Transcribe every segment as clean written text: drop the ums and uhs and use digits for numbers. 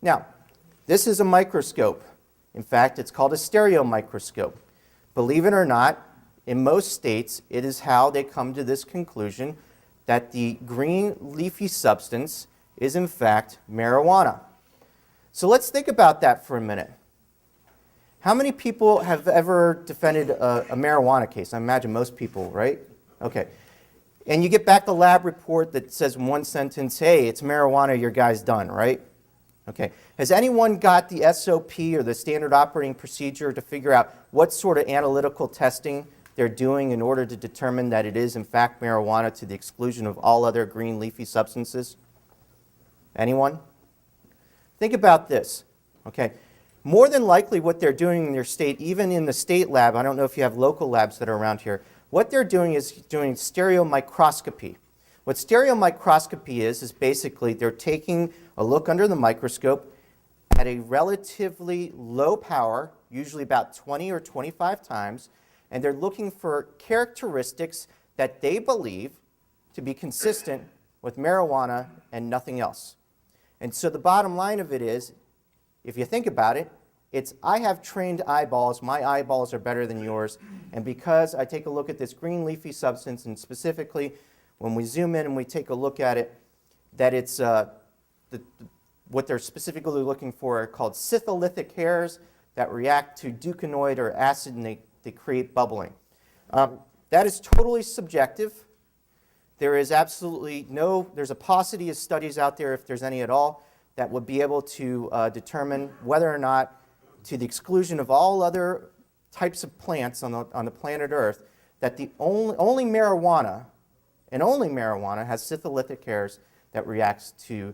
Now, this is a microscope. In fact, it's called a stereo microscope. Believe it or not, in most states, it is how they come to this conclusion that the green leafy substance is in fact marijuana. So let's think about that for a minute. How many people have ever defended a marijuana case? I imagine most people, right? Okay. And you get back the lab report that says in one sentence, hey, it's marijuana, your guy's done, right? Okay. Has anyone got the SOP or the standard operating procedure to figure out what sort of analytical testing they're doing in order to determine that it is in fact marijuana to the exclusion of all other green leafy substances? Anyone? Think about this. Okay. More than likely what they're doing in their state, even in the state lab, I don't know if you have local labs that are around here, what they're doing is doing stereo microscopy. What stereo microscopy is basically they're taking a look under the microscope at a relatively low power, usually about 20 or 25 times, and they're looking for characteristics that they believe to be consistent with marijuana and nothing else. And so the bottom line of it is, if you think about it, it's I have trained eyeballs, my eyeballs are better than yours, and because I take a look at this green leafy substance, and specifically when we zoom in and we take a look at it, that it's what they're specifically looking for are called cytholithic hairs that react to ducanoid or acid and they create bubbling. That is totally subjective. There is absolutely there's a paucity of studies out there, if there's any at all, that would be able to determine whether or not, to the exclusion of all other types of plants on the planet Earth, that the only marijuana, and only marijuana, has cytholithic hairs that reacts to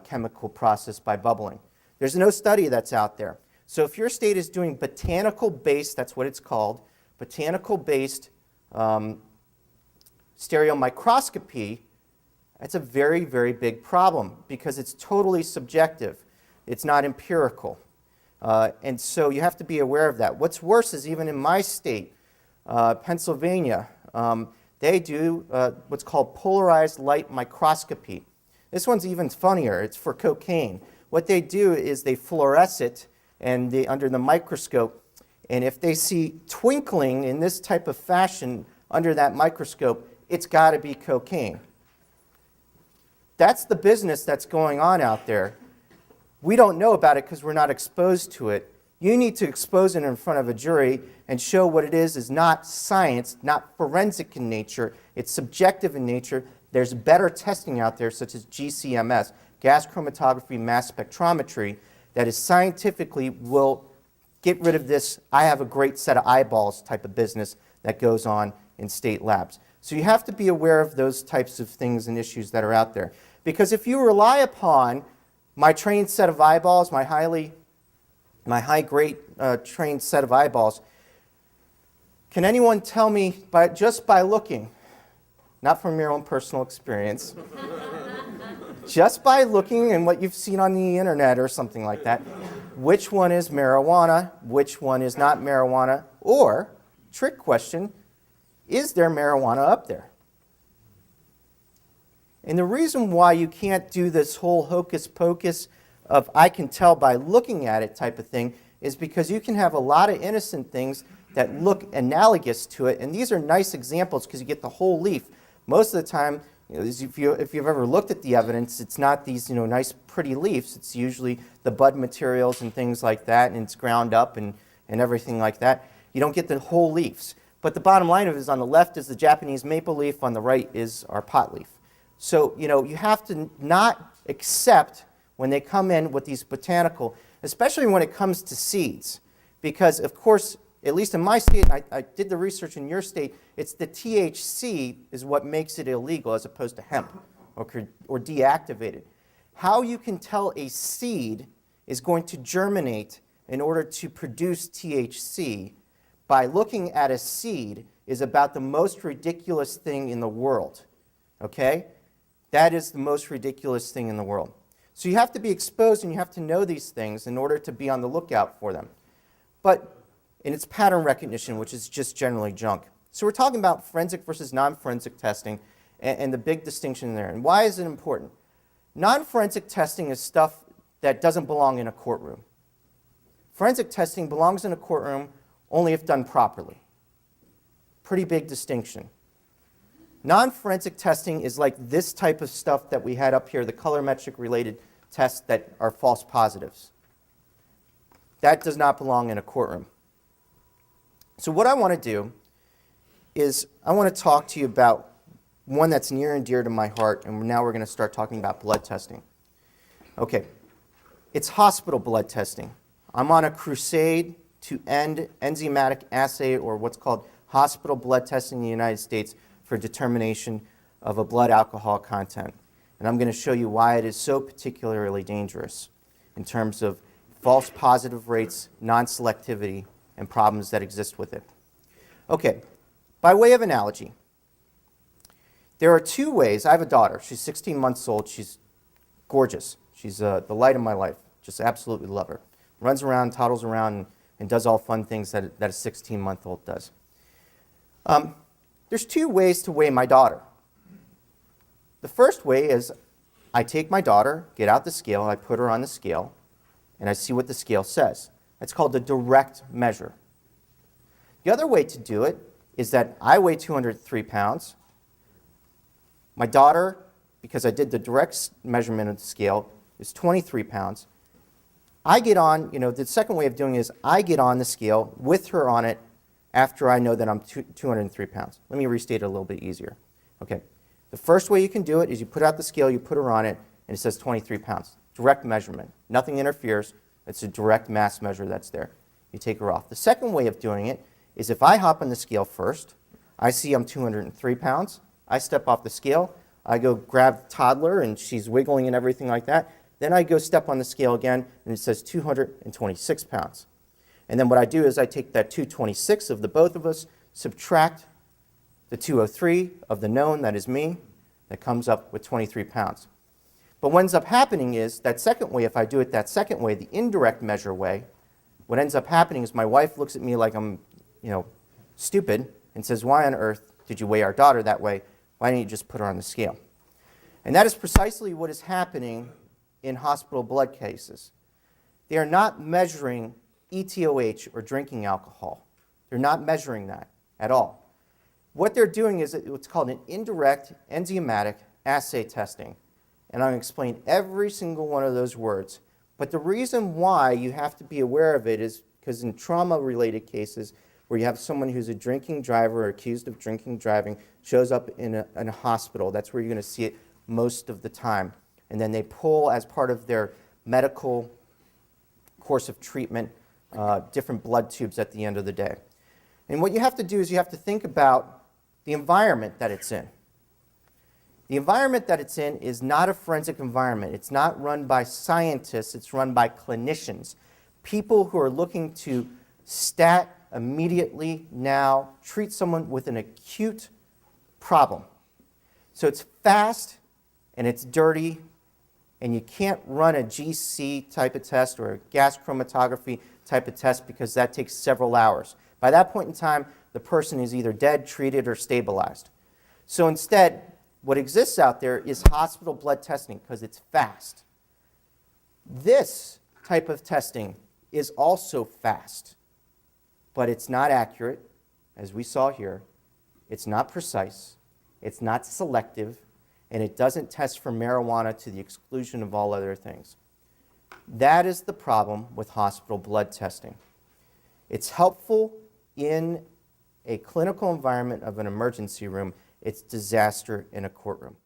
chemical process by bubbling. There's no study that's out there. So if your state is doing botanical-based, that's what it's called, botanical-based stereo microscopy, that's a very, very big problem because it's totally subjective. It's not empirical. And so you have to be aware of that. What's worse is even in my state, Pennsylvania, they do what's called polarized light microscopy. This one's even funnier. It's for cocaine. What they do is they fluoresce it and under the microscope, and if they see twinkling in this type of fashion under that microscope, it's got to be cocaine. That's the business that's going on out there. We don't know about it because we're not exposed to it. You need to expose it in front of a jury and show what it is not science, not forensic in nature. It's subjective in nature. There's better testing out there, such as GCMS, gas chromatography mass spectrometry, that is scientifically will get rid of this I have a great set of eyeballs type of business that goes on in state labs. So you have to be aware of those types of things and issues that are out there. Because if you rely upon my trained set of eyeballs, my high-grade trained set of eyeballs, can anyone tell me, just by looking, not from your own personal experience, just by looking and what you've seen on the internet or something like that, which one is marijuana, which one is not marijuana, or, trick question, is there marijuana up there? And the reason why you can't do this whole hocus pocus of I can tell by looking at it type of thing is because you can have a lot of innocent things that look analogous to it, and these are nice examples because you get the whole leaf. Most of the time, if you've ever looked at the evidence, it's not these nice pretty leaves. It's usually the bud materials and things like that, and it's ground up and everything like that. You don't get the whole leaves. But the bottom line of it is on the left is the Japanese maple leaf, on the right is our pot leaf. So, you have to not accept when they come in with these botanical, especially when it comes to seeds. Because, of course, at least in my state, I did the research in your state, it's the THC is what makes it illegal as opposed to hemp or deactivated. How you can tell a seed is going to germinate in order to produce THC by looking at a seed is about the most ridiculous thing in the world. Okay? That is the most ridiculous thing in the world. So you have to be exposed and you have to know these things in order to be on the lookout for them. But in its pattern recognition, which is just generally junk. So we're talking about forensic versus non-forensic testing and the big distinction there. And why is it important? Non-forensic testing is stuff that doesn't belong in a courtroom. Forensic testing belongs in a courtroom only if done properly. Pretty big distinction. Non-forensic testing is like this type of stuff that we had up here, the colorimetric related tests that are false positives. That does not belong in a courtroom. So what I want to do is I want to talk to you about one that's near and dear to my heart, and now we're going to start talking about blood testing. Okay, it's hospital blood testing. I'm on a crusade to end enzymatic assay, or what's called hospital blood testing in the United States, for determination of a blood alcohol content. And I'm going to show you why it is so particularly dangerous in terms of false positive rates, non-selectivity, and problems that exist with it. Okay, by way of analogy, there are two ways. I have a daughter. She's 16 months old. She's gorgeous. She's the light of my life. Just absolutely love her. Runs around, toddles around, and does all fun things that a 16-month-old does. There's two ways to weigh my daughter. The first way is I take my daughter, get out the scale, I put her on the scale, and I see what the scale says. That's called the direct measure. The other way to do it is that I weigh 203 pounds. My daughter, because I did the direct measurement of the scale, is 23 pounds. I get on, the second way of doing it is I get on the scale with her on it after I know that I'm 203 pounds. Let me restate it a little bit easier. Okay. The first way you can do it is you put out the scale, you put her on it, and it says 23 pounds. Direct measurement. Nothing interferes. It's a direct mass measure that's there. You take her off. The second way of doing it is if I hop on the scale first, I see I'm 203 pounds, I step off the scale, I go grab the toddler, and she's wiggling and everything like that. Then I go step on the scale again, and it says 226 pounds. And then what I do is I take that 226 of the both of us, subtract the 203 of the known, that is me, that comes up with 23 pounds. But what ends up happening is that second way, if I do it that second way, the indirect measure way, what ends up happening is my wife looks at me like I'm, stupid and says, why on earth did you weigh our daughter that way? Why didn't you just put her on the scale? And that is precisely what is happening in hospital blood cases. They are not measuring ETOH, or drinking alcohol. They're not measuring that at all. What they're doing is what's called an indirect enzymatic assay testing. And I'm going to explain every single one of those words. But the reason why you have to be aware of it is because in trauma-related cases where you have someone who's a drinking driver or accused of drinking driving shows up in a hospital, that's where you're going to see it most of the time. And then they pull, as part of their medical course of treatment, different blood tubes at the end of the day. And what you have to do is you have to think about the environment that it's in. The environment that it's in is not a forensic environment. It's not run by scientists. It's run by clinicians, people who are looking to stat immediately now, treat someone with an acute problem. So it's fast and it's dirty, and you can't run a GC type of test or a gas chromatography type of test because that takes several hours. By that point in time, the person is either dead, treated, or stabilized. So instead, what exists out there is hospital blood testing because it's fast. This type of testing is also fast, but it's not accurate, as we saw here. It's not precise, it's not selective, and it doesn't test for marijuana to the exclusion of all other things. That is the problem with hospital blood testing. It's helpful in a clinical environment of an emergency room. It's disaster in a courtroom.